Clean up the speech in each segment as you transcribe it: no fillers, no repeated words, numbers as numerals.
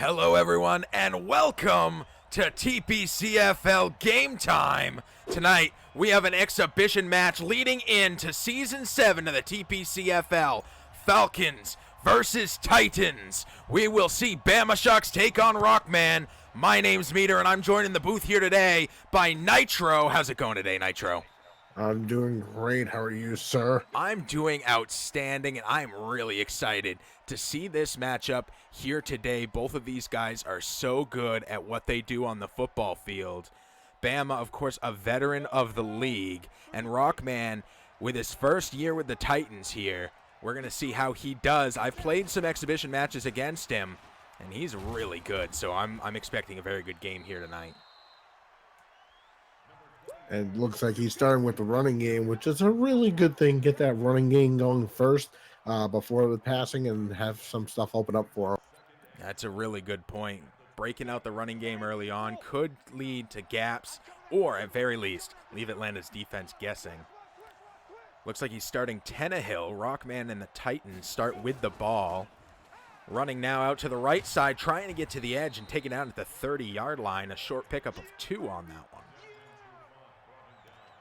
Hello everyone and welcome to TPCFL Game Time. Tonight we have an exhibition match leading into Season 7 of the TPCFL. Falcons versus Titans. We will see Bama Shucks take on Rockman. My name's Meter and I'm joined in the booth here today by Nitro. How's it going today, Nitro? I'm doing great. How are you, sir? I'm doing outstanding, and I'm really excited to see this matchup here today. Both of these guys are so good at what they do on the football field. Bama, of course, a veteran of the league, and Rockman, with his first year with the Titans here, we're going to see how he does. I've played some exhibition matches against him, and he's really good, so I'm expecting a very good game here tonight. And it looks like he's starting with the running game, which is a really good thing. Get that running game going first before the passing and have some stuff open up for him. That's a really good point. Breaking out the running game early on could lead to gaps or, at very least, leave Atlanta's defense guessing. Looks like he's starting Tannehill. Rockman and the Titans start with the ball. Running now out to the right side, trying to get to the edge and take it down at the 30-yard line. A short pickup of 2 on that one.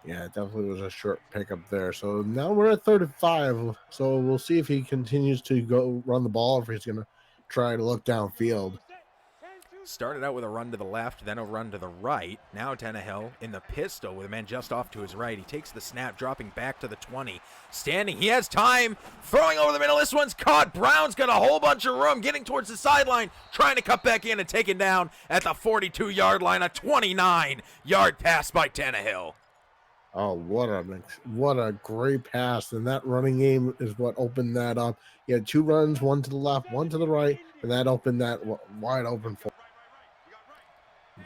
Yeah, it definitely was a short pickup there. So now we're at 35. So we'll see if he continues to go run the ball or if he's going to try to look downfield. Started out with a run to the left, then a run to the right. Now Tannehill in the pistol with a man just off to his right. He takes the snap, dropping back to the 20. Standing, he has time, throwing over the middle. This one's caught. Brown's got a whole bunch of room, getting towards the sideline, trying to cut back in and take it down at the 42-yard line. A 29-yard pass by Tannehill. Oh, what a great pass. And that running game is what opened that up. He had 2 runs, one to the left, one to the right, and that opened that wide open for him.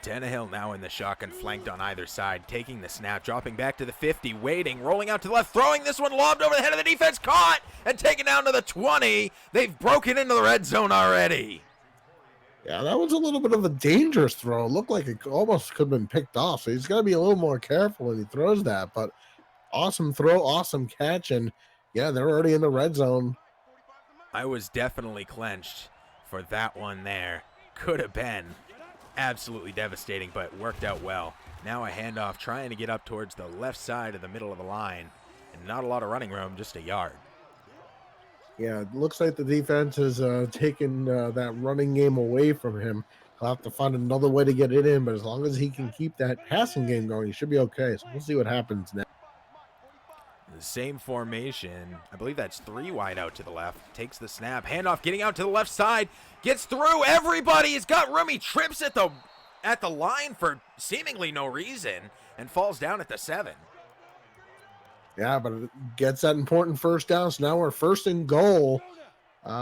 Tannehill now in the shotgun, flanked on either side, taking the snap, dropping back to the 50, waiting, rolling out to the left, throwing this one lobbed over the head of the defense, caught, and taken down to the 20. They've broken into the red zone already. Yeah, that was a little bit of a dangerous throw. It looked like it almost could have been picked off, so he's got to be a little more careful when he throws that. But awesome throw, awesome catch, and yeah, they're already in the red zone. I was definitely clenched for that one there. Could have been absolutely devastating, but worked out well. Now a handoff, trying to get up towards the left side of the middle of the line, and not a lot of running room, just a yard. Yeah, it looks like the defense has taken that running game away from him. He'll have to find another way to get it in, but as long as he can keep that passing game going, he should be okay. So we'll see what happens now. The same formation. I believe that's 3 wide out to the left. Takes the snap. Handoff getting out to the left side. Gets through. Everybody. He's got room. He trips at the line for seemingly no reason and falls down at the 7. Yeah, but it gets that important first down. So now we're first and goal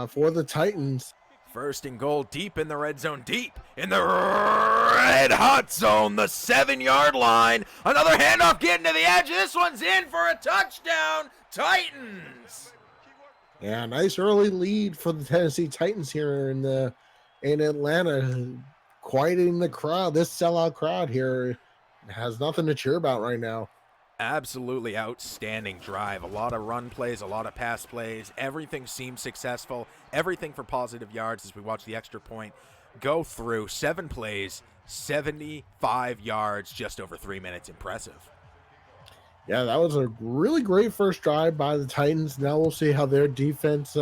for the Titans. First and goal, deep in the red zone, deep in the red hot zone, the 7-yard line. Another handoff getting to the edge. This one's in for a touchdown, Titans. Yeah, nice early lead for the Tennessee Titans here in Atlanta, quieting the crowd. This sellout crowd here has nothing to cheer about right now. Absolutely outstanding drive. A lot of run plays, a lot of pass plays. Everything seems successful. Everything for positive yards as we watch the extra point go through. 7 plays, 75 yards, just over 3 minutes. Impressive. Yeah, that was a really great first drive by the Titans. Now we'll see how their defense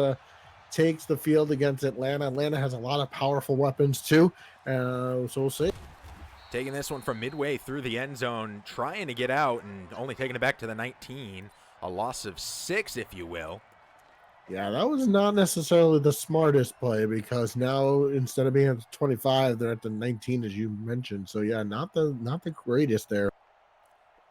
takes the field against Atlanta. Atlanta has a lot of powerful weapons too, so we'll see. Taking this one from midway through the end zone, trying to get out and only taking it back to the 19. A loss of 6, if you will. Yeah, that was not necessarily the smartest play because now instead of being at the 25, they're at the 19, as you mentioned. So yeah, not the greatest there.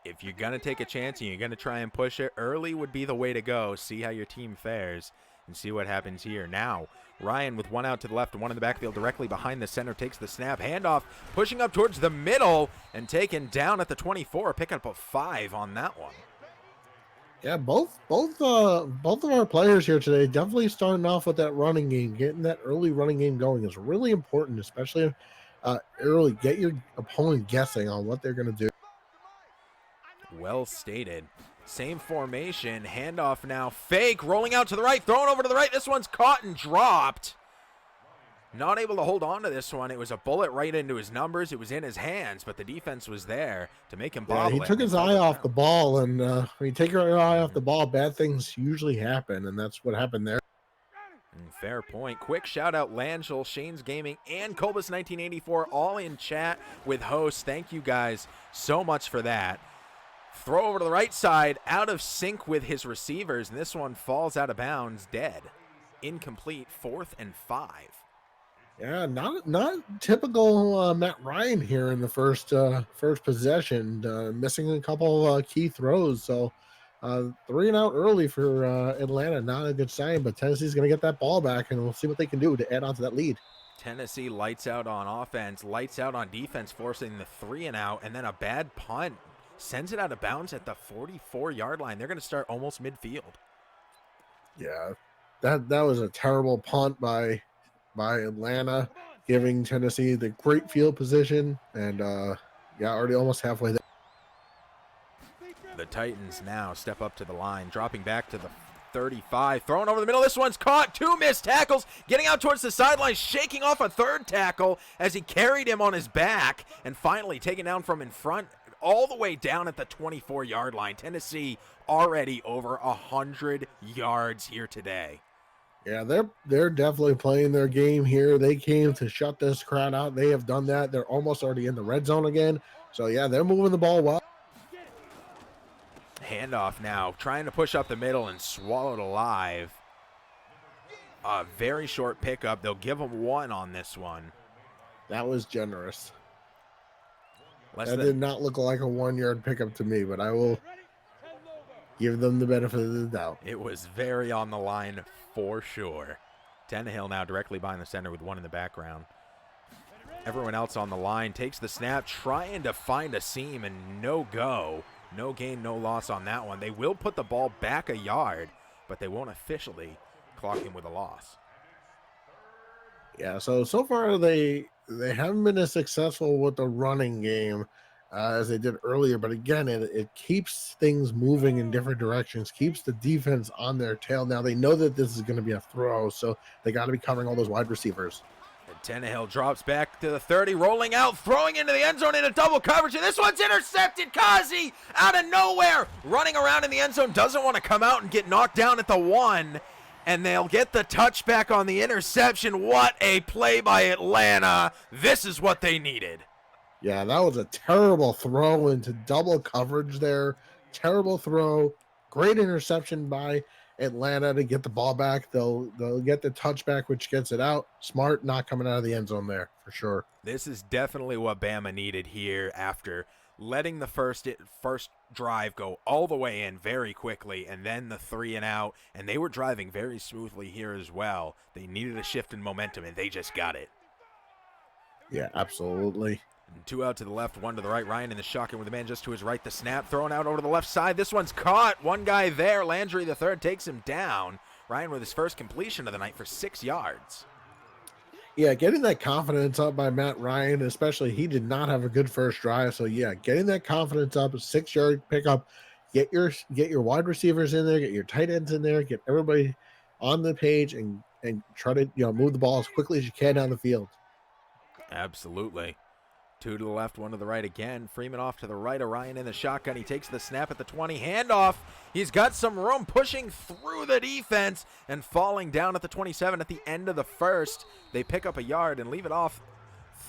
If you're going to take a chance and you're going to try and push it, early would be the way to go. See how your team fares and see what happens here. Now, Ryan with 1 out to the left and 1 in the backfield directly behind the center takes the snap. Handoff, pushing up towards the middle and taken down at the 24. Pick up a 5 on that one. Yeah, both of our players here today definitely starting off with that running game. Getting that early running game going is really important, especially early. Get your opponent guessing on what they're going to do. Well stated. Same formation, handoff now, fake, rolling out to the right, thrown over to the right. This one's caught and dropped. Not able to hold on to this one. It was a bullet right into his numbers. It was in his hands, but the defense was there to make him bobble. Yeah, he took his eye off the ball, and when you take your eye off the ball, bad things usually happen, and that's what happened there. Fair point. Quick shout out Langell, Shane's Gaming, and Cobus 1984 all in chat with hosts. Thank you guys so much for that. Throw over to the right side, out of sync with his receivers, and this one falls out of bounds, dead. Incomplete, 4th and 5. Yeah, not typical Matt Ryan here in the first possession, missing a couple key throws. So 3 and out early for Atlanta, not a good sign. But Tennessee's going to get that ball back, and we'll see what they can do to add on to that lead. Tennessee lights out on offense, lights out on defense, forcing the 3 and out, and then a bad punt sends it out of bounds at the 44-yard line. They're going to start almost midfield. Yeah, that was a terrible punt by Atlanta, giving Tennessee the great field position, and already almost halfway there. The Titans now step up to the line, dropping back to the 35, throwing over the middle. This one's caught. 2 missed tackles, getting out towards the sideline, shaking off a 3rd tackle as he carried him on his back, and finally taken down from in front all the way down at the 24-yard line. Tennessee already over 100 yards here today. Yeah, they're definitely playing their game here. They came to shut this crowd out. They have done that. They're almost already in the red zone again. So, yeah, they're moving the ball well. Handoff now, trying to push up the middle and swallowed alive. A very short pickup. They'll give them 1 on this one. That was generous. That did not look like a 1-yard pickup to me, but I will give them the benefit of the doubt. It was very on the line for sure. Tannehill now directly behind the center with 1 in the background. Everyone else on the line takes the snap, trying to find a seam, and no go. No gain, no loss on that one. They will put the ball back a yard, but they won't officially clock him with a loss. Yeah, so far they haven't been as successful with the running game as they did earlier, but again, it keeps things moving in different directions, keeps the defense on their tail. Now they know that this is going to be a throw, so they got to be covering all those wide receivers. And Tannehill drops back to the 30, rolling out, throwing into the end zone into double coverage, and this one's intercepted. Kazi out of nowhere, running around in the end zone, doesn't want to come out and get knocked down at the 1. And they'll get the touchback on the interception. What a play by Atlanta. This is what they needed. Yeah, that was a terrible throw into double coverage there. Terrible throw. Great interception by Atlanta to get the ball back. They'll get the touchback, which gets it out. Smart not coming out of the end zone there for sure. This is definitely what Bama needed here after letting the first drive go all the way in very quickly, and then the 3 and out, and they were driving very smoothly here as well. They needed a shift in momentum, and they just got it. Yeah, absolutely. And 2 out to the left, 1 to the right. Ryan in the shotgun with the man just to his right. The snap thrown out over to the left side. This one's caught. 1 guy there. Landry the third takes him down. Ryan with his first completion of the night for 6 yards. Yeah, getting that confidence up by Matt Ryan, especially he did not have a good first drive. So yeah, getting that confidence up, a 6-yard pickup, get your wide receivers in there, get your tight ends in there, get everybody on the page, and try to move the ball as quickly as you can down the field. Absolutely. 2 to the left, 1 to the right again. Freeman off to the right. Orion in the shotgun. He takes the snap at the 20. Handoff. He's got some room, pushing through the defense and falling down at the 27 at the end of the first. They pick up a yard and leave it off.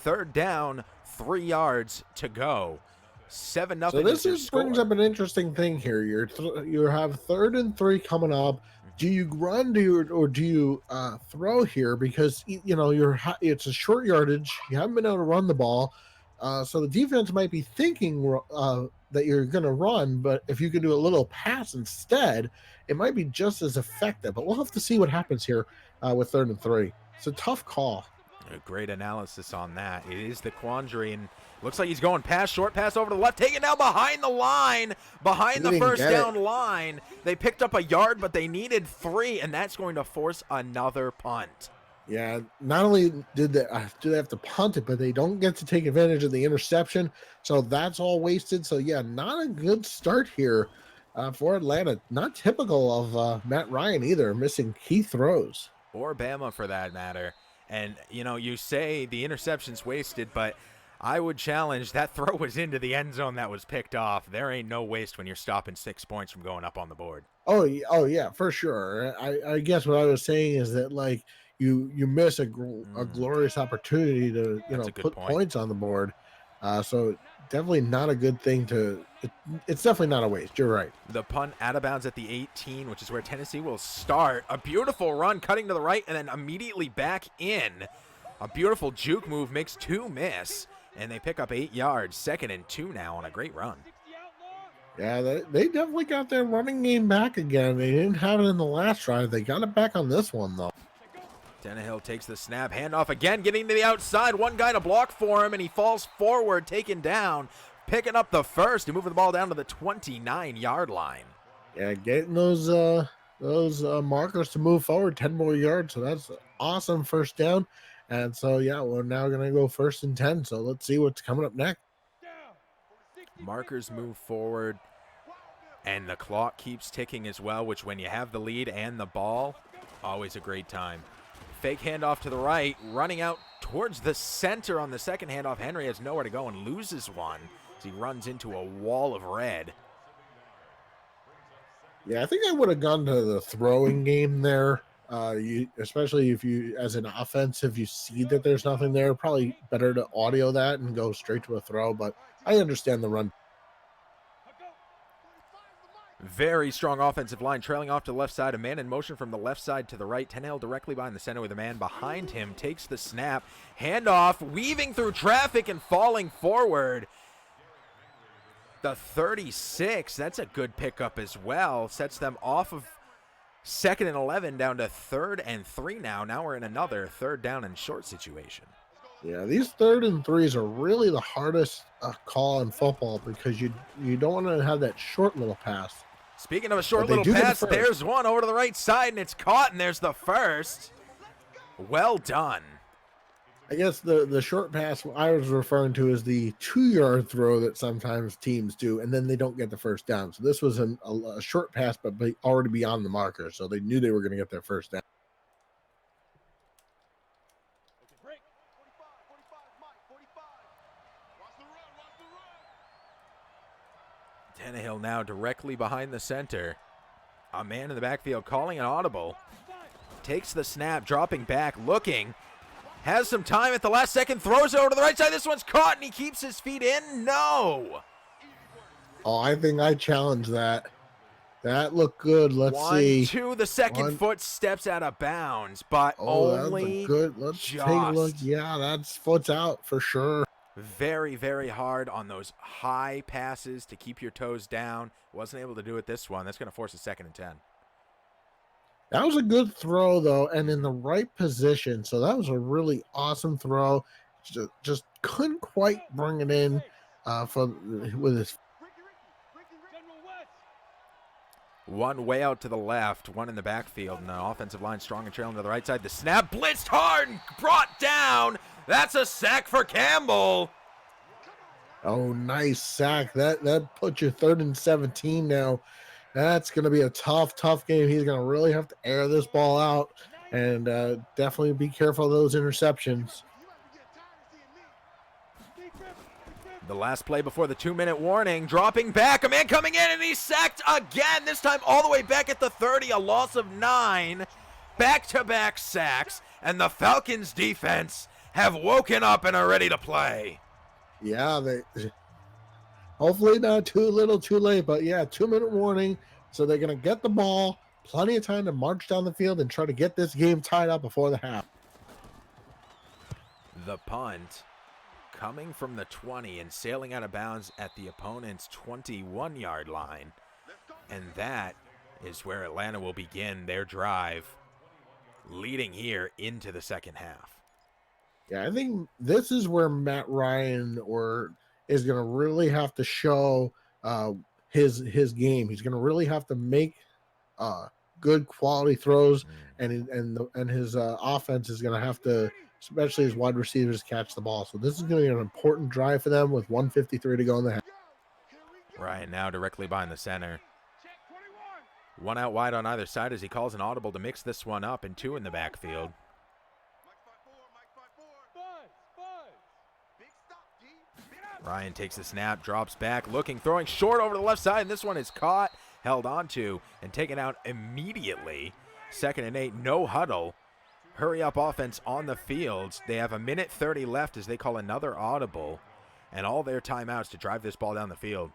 3rd down, 3 yards to go. 7-0. So this brings up an interesting thing here. You have 3rd and 3 coming up. Do you run or do you throw here? Because it's a short yardage. You haven't been able to run the ball. So the defense might be thinking that you're going to run, but if you can do a little pass instead, it might be just as effective. But we'll have to see what happens here with 3rd and 3. It's a tough call. A great analysis on that. It is the quandary, and looks like he's going short pass over to the left, taken down behind the line, behind the first down line. They picked up a yard, but they needed 3, and that's going to force another punt. Yeah, not only do they have to punt it, but they don't get to take advantage of the interception. So that's all wasted. So, yeah, not a good start here for Atlanta. Not typical of Matt Ryan either, missing key throws. Or Bama for that matter. And, you know, you say the interception's wasted, but I would challenge that throw was into the end zone that was picked off. There ain't no waste when you're stopping 6 points from going up on the board. Oh yeah, for sure. I guess what I was saying is that like you miss a glorious opportunity to That's a good put point. points on the board. So definitely not a good thing to. It's definitely not a waste. You're right. The punt out of bounds at the 18, which is where Tennessee will start. A beautiful run cutting to the right and then immediately back in. A beautiful juke move makes 2 miss, and they pick up 8 yards. 2nd and 2 now on a great run. Yeah, they definitely got their running game back again. They didn't have it in the last drive. They got it back on this one, though. Tannehill takes the snap, handoff again, getting to the outside. One guy to block for him, and he falls forward, taken down, picking up the first and moving the ball down to the 29-yard line. Yeah, getting those markers to move forward 10 more yards. So that's awesome first down. And so, yeah, we're now going to go 1st and 10. So let's see what's coming up next. Markers move forward, and the clock keeps ticking as well, which when you have the lead and the ball, always a great time. Fake handoff to the right, running out towards the center on the second handoff. Henry has nowhere to go and loses one as he runs into a wall of red. Yeah, I think I would have gone to the throwing game there. Especially if you, as an offense, if you see that there's nothing there, probably better to audio that and go straight to a throw. But I understand the run. Very strong offensive line trailing off to the left side. A man in motion from the left side to the right. Tannehill directly behind the center with a man behind him. Takes the snap. Handoff, weaving through traffic and falling forward. The 36, that's a good pickup as well. Sets them off of 2nd and 11 down to 3rd and 3 now. Now we're in another 3rd down and short situation. Yeah, these 3rd and 3s are really the hardest call in football because you don't want to have that short little pass. Speaking of a short little pass, there's one over to the right side, and it's caught, and there's the first. Well done. I guess the short pass I was referring to is the 2-yard throw that sometimes teams do, and then they don't get the first down. So this was a short pass, but already beyond the marker, so they knew they were going to get their first down. Tannehill now directly behind the center. A man in the backfield calling an audible. Takes the snap, dropping back, looking. Has some time at the last second, throws it over to the right side. This one's caught, and he keeps his feet in. No. Oh, I think I challenge that. That looked good. Let's see. 1-2. The second foot steps out of bounds, but only good. Let's take a look. Yeah, that's foot's out for sure. Very, very hard on those high passes to keep your toes down. Wasn't able to do it this one. That's going to force a 2nd and 10. That was a good throw, though, and in the right position. So that was a really awesome throw. Just couldn't quite bring it in with his. One way out to the left, one in the backfield, and the offensive line strong and trailing to the right side. The snap blitzed hard and brought down. That's a sack for Campbell. Oh, nice sack. That puts you 3rd and 17 now. That's going to be a tough game. He's going to really have to air this ball out and definitely be careful of those interceptions. The last play before the 2-minute warning, dropping back, a man coming in, and he's sacked again, this time all the way back at the 30, a loss of 9, back-to-back sacks, and the Falcons defense have woken up and are ready to play. Yeah, they hopefully not too little too late, but yeah, 2-minute warning, so they're going to get the ball, plenty of time to march down the field and try to get this game tied up before the half. The punt coming from the 20 and sailing out of bounds at the opponent's 21-yard line. And that is where Atlanta will begin their drive, leading here into the second half. Yeah, I think this is where Matt Ryan is going to really have to show his game. He's going to really have to make good quality throws, and his offense is going to have to, especially his wide receivers, catch the ball. So this is going to be an important drive for them with 1:53 to go in the half. Ryan now directly behind the center. One out wide on either side as he calls an audible to mix this one up, and 2 in the backfield. Ryan takes the snap, drops back, looking, throwing short over the left side, and this one is caught, held onto, and taken out immediately. 2nd and 8, no huddle. Hurry up offense on the field. They have 1:30 left as they call another audible, and all their timeouts to drive this ball down the field.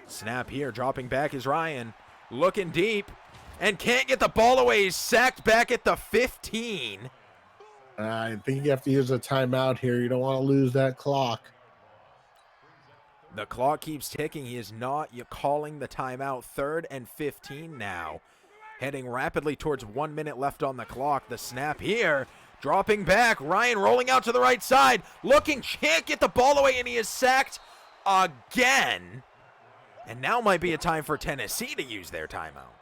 Snap here, dropping back is Ryan, looking deep, and can't get the ball away. He's sacked back at the 15. I think you have to use a timeout here. You don't want to lose that clock. The clock keeps ticking. He is not calling the timeout. 3rd and 15 now. Heading rapidly towards 1 minute left on the clock. The snap here. Dropping back. Ryan rolling out to the right side. Looking. Can't get the ball away, and he is sacked again. And now might be a time for Tennessee to use their timeout.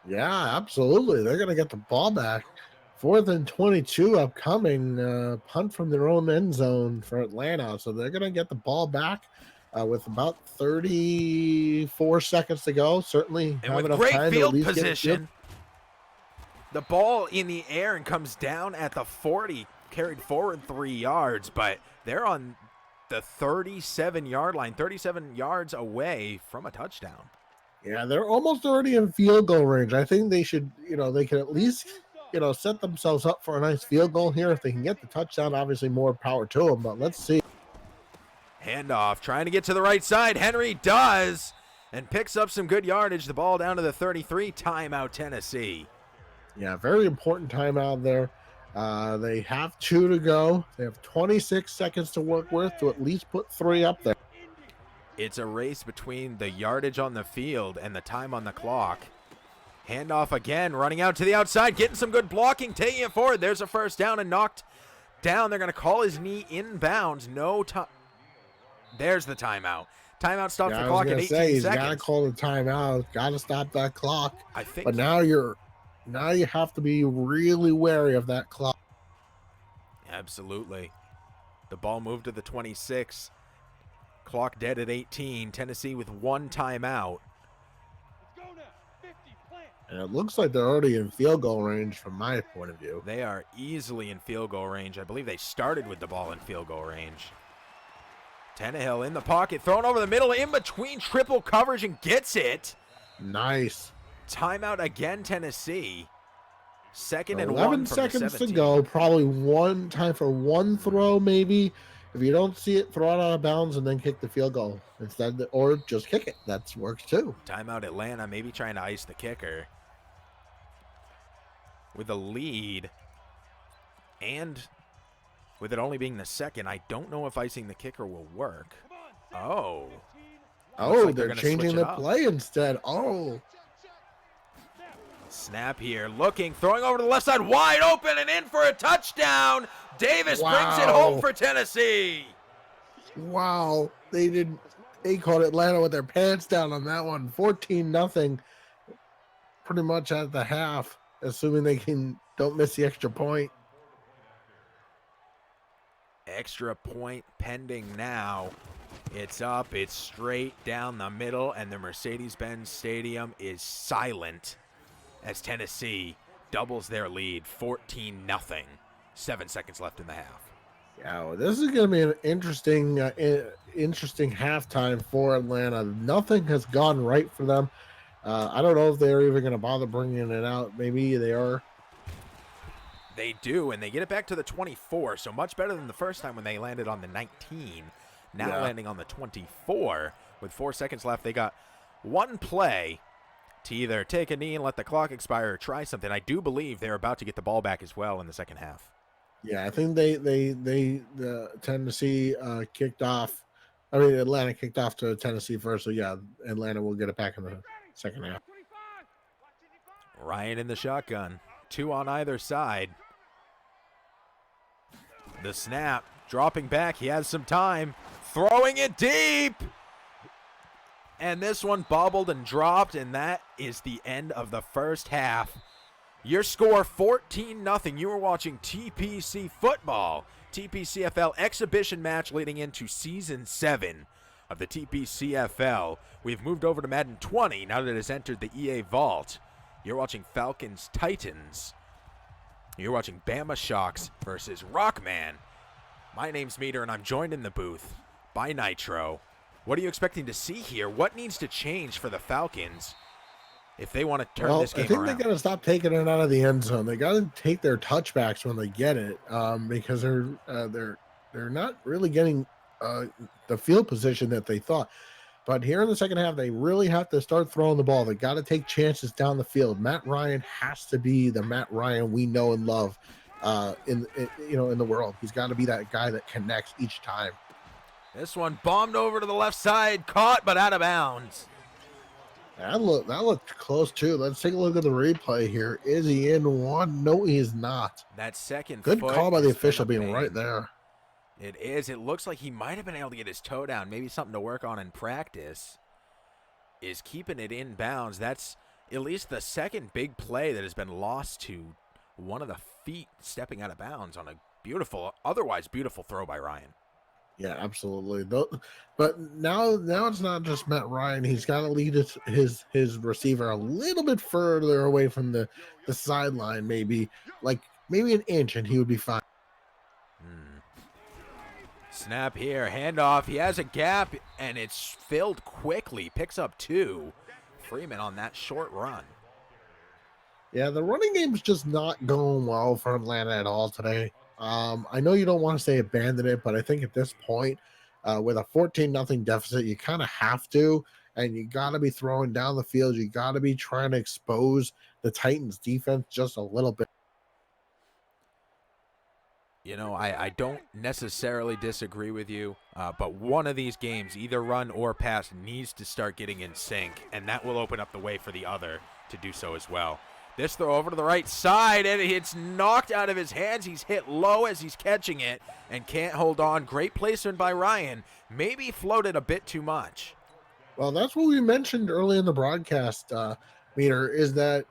Yeah, absolutely. They're going to get the ball back. 4th and 22 upcoming. Punt from their own end zone for Atlanta. So they're going to get the ball back. With about 34 seconds to go, certainly and have with enough great time field to at least position, the ball in the air and comes down at the 40, carried forward 3 yards, but they're on the 37-yard line, 37 yards away from a touchdown. Yeah, they're almost already in field goal range. I think they should, they can at least, set themselves up for a nice field goal here. If they can get the touchdown, obviously more power to them, but let's see. Handoff, trying to get to the right side. Henry does, and picks up some good yardage. The ball down to the 33. Timeout, Tennessee. Yeah, very important timeout there. They have 2 to go. They have 26 seconds to work with to at least put 3 up there. It's a race between the yardage on the field and the time on the clock. Handoff again, running out to the outside, getting some good blocking, taking it forward. There's a first down and knocked down. They're going to call his knee inbounds. No time. There's the timeout. Timeout stops the clock at 18 seconds. He's got to call the timeout. Got to stop that clock. I think. But now you have to be really wary of that clock. Absolutely. The ball moved to the 26. Clock dead at 18. Tennessee with 1 timeout. And it looks like they're already in field goal range from my point of view. They are easily in field goal range. I believe they started with the ball in field goal range. Tannehill in the pocket, thrown over the middle, in between triple coverage, and gets it. Nice. Timeout again, Tennessee. 2nd and 1 11 from seconds the to 17. go. Probably time for one throw, maybe. If you don't see it, throw it out of bounds and then kick the field goal instead, or just kick it. That works too. Timeout Atlanta, maybe trying to ice the kicker. With a lead, and with it only being the 2nd, I don't know if icing the kicker will work. Oh. Like they're changing the play instead. Oh. Snap here, looking, throwing over to the left side, wide open and in for a touchdown. Davis brings it home for Tennessee. Wow. They caught Atlanta with their pants down on that one. 14-0 pretty much at the half, assuming they don't miss the extra point. Extra point pending now. It's up, it's straight down the middle, and the Mercedes-Benz Stadium is silent as Tennessee doubles their lead, 14-0. 7 seconds left in the half. Yeah, well, this is going to be an interesting halftime for Atlanta. Nothing has gone right for them. I don't know if they're even going to bother bringing it out. Maybe they are. They do, and they get it back to the 24, so much better than the first time when they landed on the 19. Now landing on the 24 with 4 seconds left. They got one play to either take a knee and let the clock expire or try something. I do believe they're about to get the ball back as well in the second half. Yeah, I think the Tennessee kicked off. I mean, Atlanta kicked off to Tennessee first, so yeah, Atlanta will get it back in the second half. Ryan in the shotgun. 2 on either side. The snap, dropping back. He has some time. Throwing it deep. And this one bobbled and dropped, and that is the end of the first half. Your score, 14-0. You are watching TPC football. TPCFL exhibition match leading into Season 7 of the TPCFL. We've moved over to Madden 20 now that it has entered the EA Vault. You're watching Falcons Titans. You're watching Bama Shocks versus Rockman. My name's Meter, and I'm joined in the booth by Nitro. What are you expecting to see here? What needs to change for the Falcons if they want to turn this game I think around? they got to stop taking it out of the end zone. They got to take their touchbacks when they get it, because they're not really getting the field position that they thought. But here in the second half, they really have to start throwing the ball. They got to take chances down the field. Matt Ryan has to be the Matt Ryan we know and love in the world. He's got to be that guy that connects each time. This one bombed over to the left side, caught but out of bounds. That looked close too. Let's take a look at the replay here. Is he in one? No, he is not. That second Good foot call by the has been official being pain. right there. It is. It looks like he might have been able to get his toe down. Maybe something to work on in practice is keeping it in bounds. That's at least the second big play that has been lost to one of the feet stepping out of bounds on a otherwise beautiful throw by Ryan. Yeah, absolutely. But now it's not just Matt Ryan. He's got to lead his receiver a little bit further away from the sideline, maybe an inch, and he would be fine. Snap here, handoff. He has a gap, and it's filled quickly. Picks up 2. Freeman on that short run. Yeah, the running game's just not going well for Atlanta at all today. I know you don't want to say abandon it, but I think at this point, with a 14-0 deficit, you kind of have to, and you got to be throwing down the field. You got to be trying to expose the Titans' defense just a little bit. You know, I don't necessarily disagree with you, but one of these games, either run or pass, needs to start getting in sync, and that will open up the way for the other to do so as well. This throw over to the right side, and it's knocked out of his hands. He's hit low as he's catching it and can't hold on. Great placement by Ryan. Maybe floated a bit too much. Well, that's what we mentioned early in the broadcast, Meter, is that,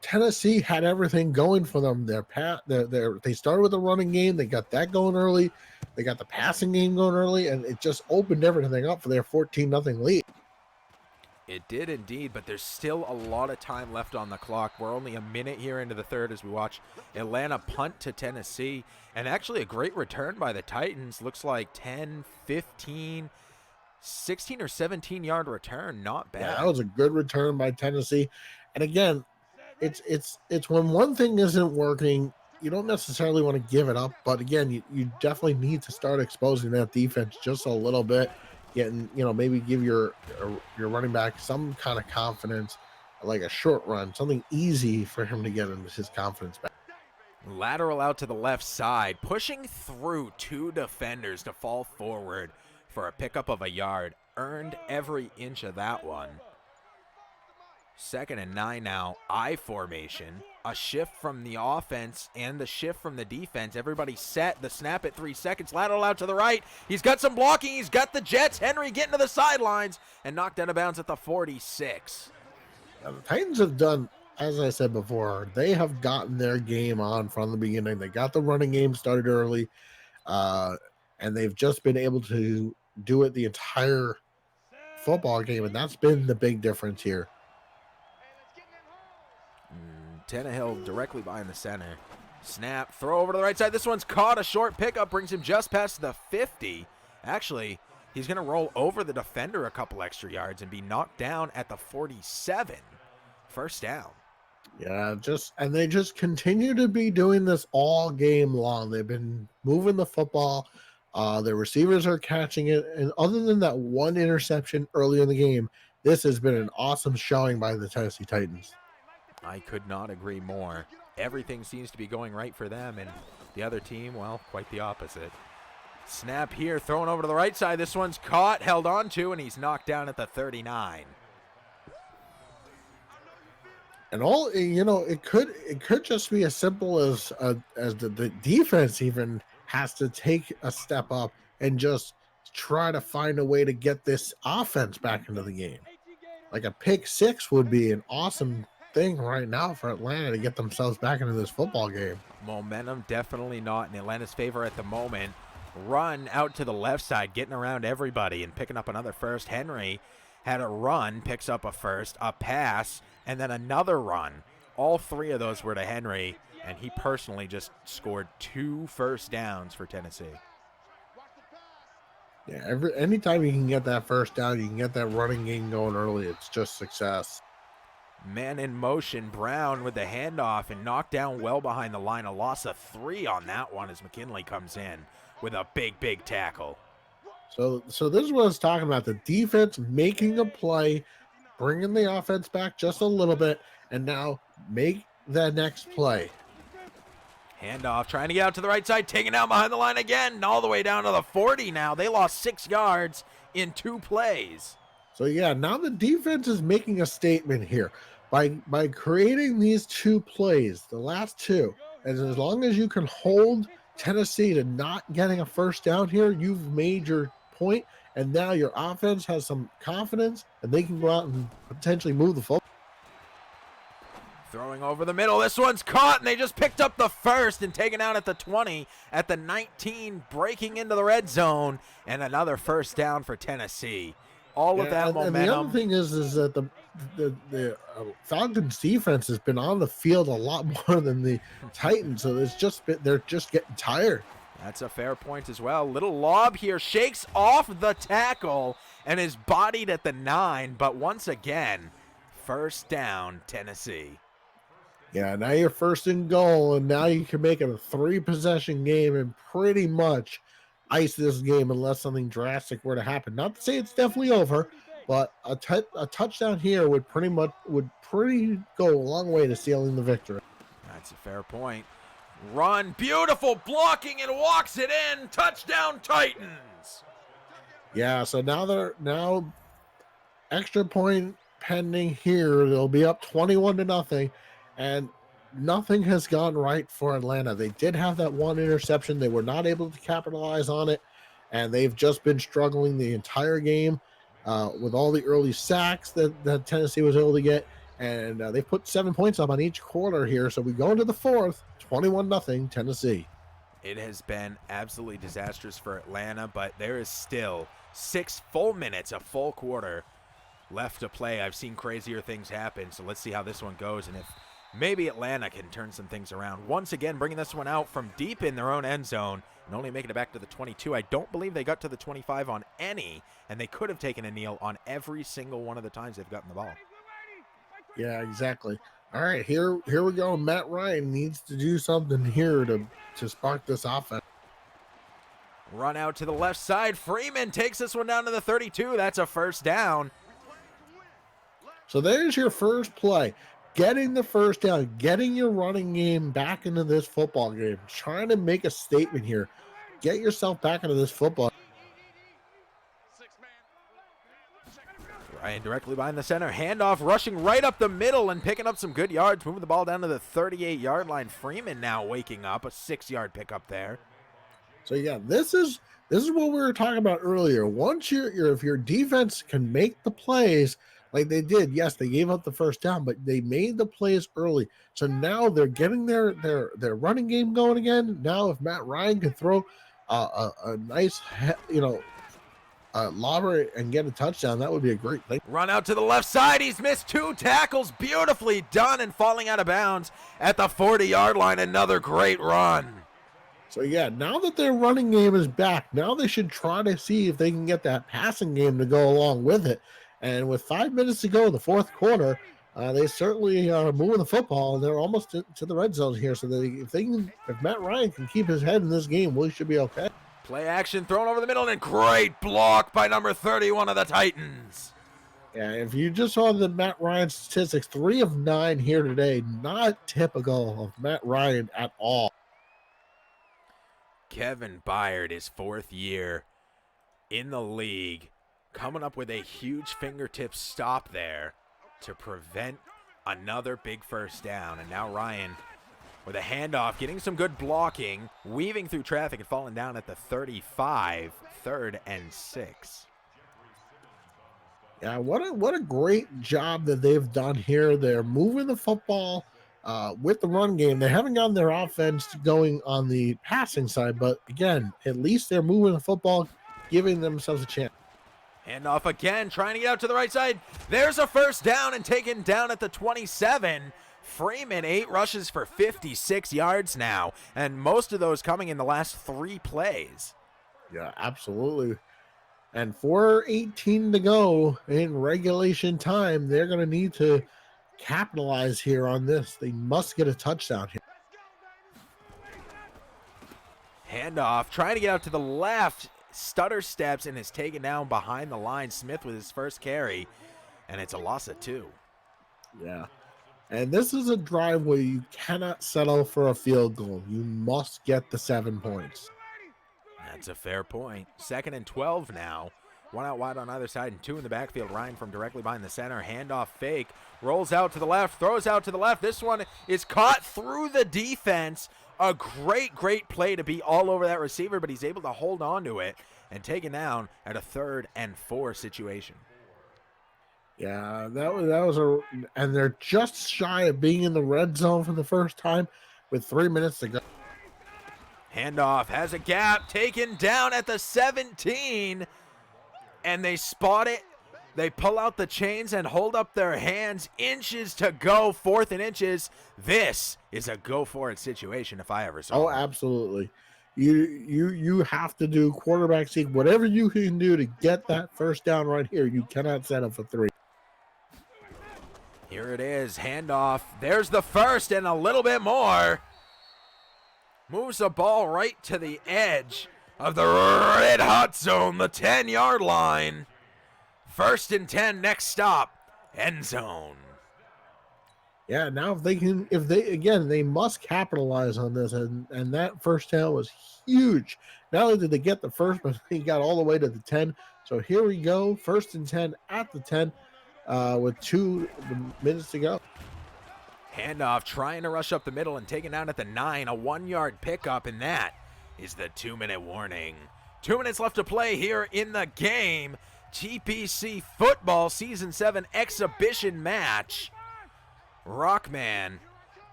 Tennessee had everything going for them. They started with the running game. They got that going early. They got the passing game going early, and it just opened everything up for their 14-0 lead. It did indeed, but there's still a lot of time left on the clock. We're only a minute here into the third as we watch Atlanta punt to Tennessee. And actually a great return by the Titans. Looks like 10, 15, 16 or 17-yard return. Not bad. Yeah, that was a good return by Tennessee. And again, it's when one thing isn't working, you don't necessarily want to give it up. But again, you definitely need to start exposing that defense just a little bit. Maybe give your running back some kind of confidence, like a short run, something easy for him to get his confidence back. Lateral out to the left side, pushing through 2 defenders to fall forward for a pickup of a yard. Earned every inch of that one. 2nd and 9 now, I formation. A shift from the offense and the shift from the defense. Everybody set. The snap at 3 seconds. Lateral out to the right. He's got some blocking. He's got the Jets. Henry getting to the sidelines and knocked out of bounds at the 46. Now, the Titans have done, as I said before, they have gotten their game on from the beginning. They got the running game started early, and they've just been able to do it the entire football game, and that's been the big difference here. Tannehill directly behind the center. Snap, throw over to the right side. This one's caught. A short pickup brings him just past the 50. Actually, he's going to roll over the defender a couple extra yards and be knocked down at the 47. First down. Yeah, they just continue to be doing this all game long. They've been moving the football. The receivers are catching it. And other than that one interception early in the game, this has been an awesome showing by the Tennessee Titans. I could not agree more. Everything seems to be going right for them, and the other team, well, quite the opposite. Snap here, thrown over to the right side. This one's caught, held on to, and he's knocked down at the 39. And it could just be as simple as the defense even has to take a step up and just try to find a way to get this offense back into the game. Like a pick 6 would be an awesome thing right now for Atlanta to get themselves back into this football game. Momentum definitely not in Atlanta's favor at the moment. Run out to the left side, getting around everybody and picking up another first. Henry had a run, picks up a first, a pass, and then another run. All 3 of those were to Henry, and he personally just scored 2 first downs for Tennessee. Yeah, anytime you can get that first down, you can get that running game going early. It's just success. Man in motion, Brown with the handoff and knocked down well behind the line. A loss of 3 on that one as McKinley comes in with a big tackle. So this is what I was talking about. The defense making a play, bringing the offense back just a little bit, and now make the next play. Handoff, trying to get out to the right side, taken out behind the line again, all the way down to the 40 now. They lost 6 yards in 2 plays. So yeah, now the defense is making a statement here by creating these 2 plays, the last 2. And as long as you can hold Tennessee to not getting a first down here, you've made your point, and now your offense has some confidence, and they can go out and potentially move the football. Throwing over the middle. This one's caught, and they just picked up the first and taken out at the 20, at the 19, breaking into the red zone, and another first down for Tennessee. All of that momentum. And the other thing is that the Falcons defense has been on the field a lot more than the Titans, so they're just getting tired. That's a fair point as well. Little lob here, shakes off the tackle and is bodied at the 9, but once again, first down, Tennessee. Yeah, now you're first and goal, and now you can make it a 3-possession game and pretty much ice this game unless something drastic were to happen. Not to say it's definitely over, but a touchdown here would go a long way to sealing the victory. That's a fair point. Run, beautiful blocking, and walks it in. Touchdown, Titans. Yeah, so now extra point pending here. They'll be up 21-0, and nothing has gone right for Atlanta. They did have that one interception. They were not able to capitalize on it, and they've just been struggling the entire game with all the early sacks that Tennessee was able to get, and they put 7 points up on each quarter here. So we go into the fourth, 21-0 Tennessee. It has been absolutely disastrous for Atlanta, but there is still 6 full minutes, a full quarter left to play. I've seen crazier things happen, so let's see how this one goes, and if maybe Atlanta can turn some things around. Once again, bringing this one out from deep in their own end zone and only making it back to the 22. I don't believe they got to the 25 on any, and they could have taken a kneel on every single one of the times they've gotten the ball. Yeah, exactly. All right, here we go. Matt Ryan needs to do something here to spark this offense. Run out to the left side. Freeman takes this one down to the 32. That's a first down. So there's your first play. Getting the first down, getting your running game back into this football game, trying to make a statement here. Get yourself back into this football. Ryan directly behind the center, handoff, rushing right up the middle and picking up some good yards, moving the ball down to the 38-yard line. Freeman now waking up, a 6-yard pickup there. So yeah, this is what we were talking about earlier. Once if your defense can make the plays like they did, yes, they gave up the first down, but they made the plays early. So now they're getting their running game going again. Now if Matt Ryan can throw a nice lobber and get a touchdown, that would be a great thing. Run out to the left side. He's missed 2 tackles. Beautifully done and falling out of bounds at the 40-yard line. Another great run. So yeah, now that their running game is back, now they should try to see if they can get that passing game to go along with it. And with 5 minutes to go in the fourth quarter, they certainly are moving the football, and they're almost to the red zone here. So if Matt Ryan can keep his head in this game, we should be okay. Play action thrown over the middle, and a great block by number 31 of the Titans. Yeah, if you just saw the Matt Ryan statistics, 3 of 9 here today, not typical of Matt Ryan at all. Kevin Byard, his 4th year in the league, coming up with a huge fingertip stop there to prevent another big first down. And now Ryan with a handoff, getting some good blocking, weaving through traffic and falling down at the 35, 3rd and 6. Yeah, what a great job that they've done here. They're moving the football with the run game. They haven't gotten their offense going on the passing side, but again, at least they're moving the football, giving themselves a chance. Handoff again, trying to get out to the right side. There's a first down and taken down at the 27. Freeman, 8 rushes for 56 yards now, and most of those coming in the last 3 plays. Yeah, absolutely. And 4:18 to go in regulation time. They're going to need to capitalize here on this. They must get a touchdown here. Handoff, trying to get out to the left. Stutter steps and is taken down behind the line. Smith with his first carry, and it's a loss of 2. Yeah. And this is a drive where you cannot settle for a field goal. You must get the 7 points. That's a fair point. 2nd and 12 now. 1 out wide on either side and 2 in the backfield. Ryan from directly behind the center. Handoff fake. Rolls out to the left. Throws out to the left. This one is caught through the defense. A great play to be all over that receiver, but he's able to hold on to it and take it down at a 3rd and 4 situation. Yeah, that was and they're just shy of being in the red zone for the first time with 3 minutes to go. Handoff has a gap, taken down at the 17, and they spot it. They pull out the chains and hold up their hands. Inches to go, 4th and inches. This is a go-for-it situation if I ever saw Oh, one. absolutely. You have to do quarterback sneak. Whatever you can do to get that first down right here, you cannot settle for 3. Here it is, handoff. There's the first and a little bit more. Moves the ball right to the edge of the red hot zone, the 10-yard line. 1st and 10, next stop, end zone. Yeah, now they must capitalize on this, and that first down was huge. Not only did they get the first, but they got all the way to the 10. So here we go, 1st and 10 at the 10 with 2 minutes to go. Handoff trying to rush up the middle and taken down at the 9, a 1-yard pickup, and that is the 2-minute warning. 2 minutes left to play here in the game. TPC football season 7 exhibition match. Rockman,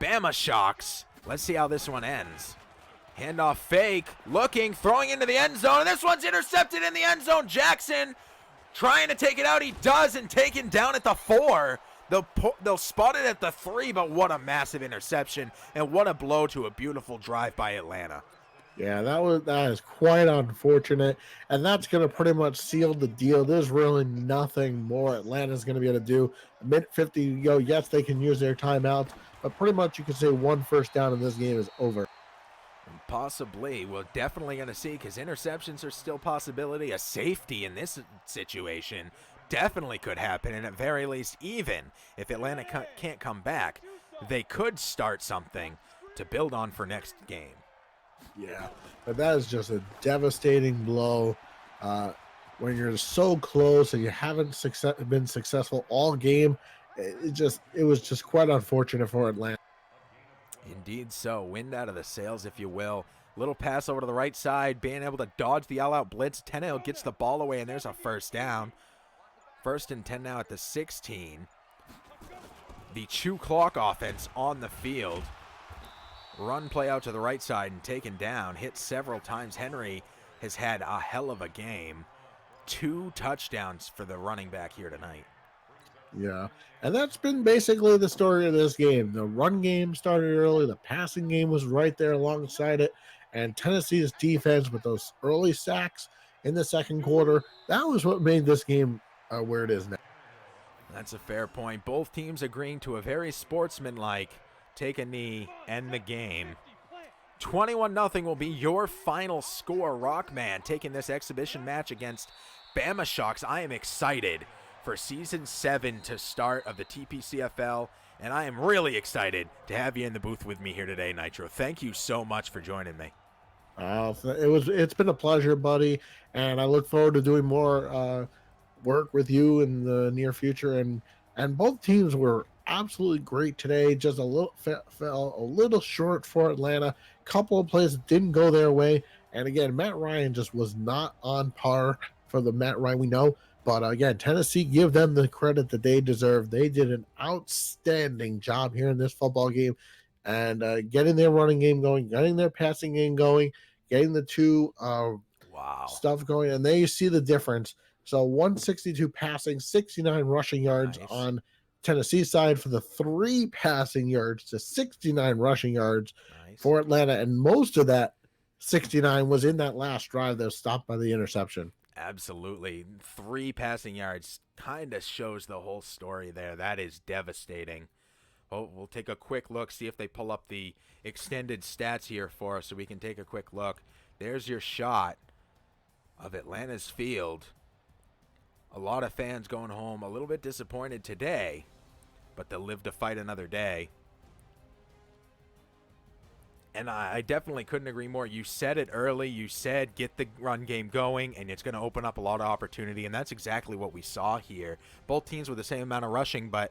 Bama Shocks. Let's see how this one ends. Handoff fake, looking, throwing into the end zone, and this one's intercepted in the end zone. Jackson trying to take it out. He does, and taken down at the 4. They'll spot it at the 3, but what a massive interception, and what a blow to a beautiful drive by Atlanta. Yeah, that is quite unfortunate, and that's going to pretty much seal the deal. There's really nothing more Atlanta's going to be able to do. A minute 50 to go. Yes, they can use their timeouts, but pretty much you can say 1 first down in this game is over. Possibly. We're definitely going to see, because interceptions are still a possibility. A safety in this situation definitely could happen, and at very least, even if Atlanta can't come back, they could start something to build on for next game. Yeah, but that is just a devastating blow when you're so close and you haven't been successful all game. It was just quite unfortunate for Atlanta. Indeed so. Wind out of the sails, if you will. Little pass over to the right side, being able to dodge the all-out blitz. Tannehill gets the ball away, and there's a first down. 1st and 10 now at the 16. The chew clock offense on the field. Run play out to the right side and taken down. Hit several times. Henry has had a hell of a game. 2 touchdowns for the running back here tonight. Yeah, and that's been basically the story of this game. The run game started early. The passing game was right there alongside it. And Tennessee's defense with those early sacks in the second quarter, that was what made this game where it is now. That's a fair point. Both teams agreeing to a very sportsmanlike take a knee, end the game. 21-0 will be your final score. Rockman taking this exhibition match against Bama Shocks. I am excited for Season 7 to start of the TPCFL, and I am really excited to have you in the booth with me here today, Nitro. Thank you so much for joining me. It's been a pleasure, buddy, and I look forward to doing more work with you in the near future. And both teams were absolutely great today. Just fell a little short for Atlanta. Couple of plays that didn't go their way, and again, Matt Ryan just was not on par for the Matt Ryan we know. But again, Tennessee, give them the credit that they deserve. They did an outstanding job here in this football game, and getting their running game going, getting their passing game going, getting the 2 stuff going, and there you see the difference. So 162 passing, 69 rushing yards on Tennessee side for the 3 passing yards to 69 rushing yards for Atlanta, and most of that 69 was in that last drive that was stopped by the interception. Absolutely. 3 passing yards kind of shows the whole story there. That is devastating. Oh, we'll take a quick look, see if they pull up the extended stats here for us so we can take a quick look. There's your shot of Atlanta's field. A lot of fans going home a little bit disappointed today, but they'll live to fight another day. And I definitely couldn't agree more. You said it early. You said get the run game going, and it's going to open up a lot of opportunity, and that's exactly what we saw here. Both teams with the same amount of rushing, but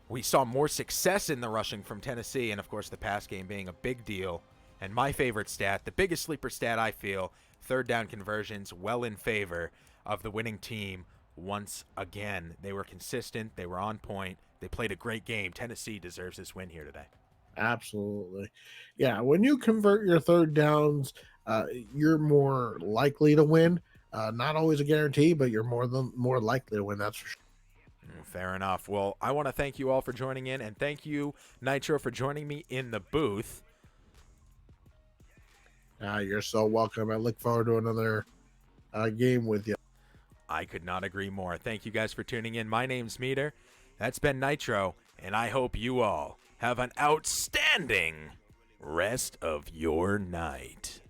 we saw more success in the rushing from Tennessee, and, of course, the pass game being a big deal. And my favorite stat, the biggest sleeper stat I feel, third down conversions well in favor of the winning team once again. They were consistent. They were on point. They played a great game. Tennessee deserves this win here today. Absolutely. Yeah, when you convert your third downs, you're more likely to win. Not always a guarantee, but you're more likely to win. That's for sure. Fair enough. Well, I want to thank you all for joining in, and thank you, Nitro, for joining me in the booth. You're so welcome. I look forward to another game with you. I could not agree more. Thank you guys for tuning in. My name's Meter. That's been Nitro, and I hope you all have an outstanding rest of your night.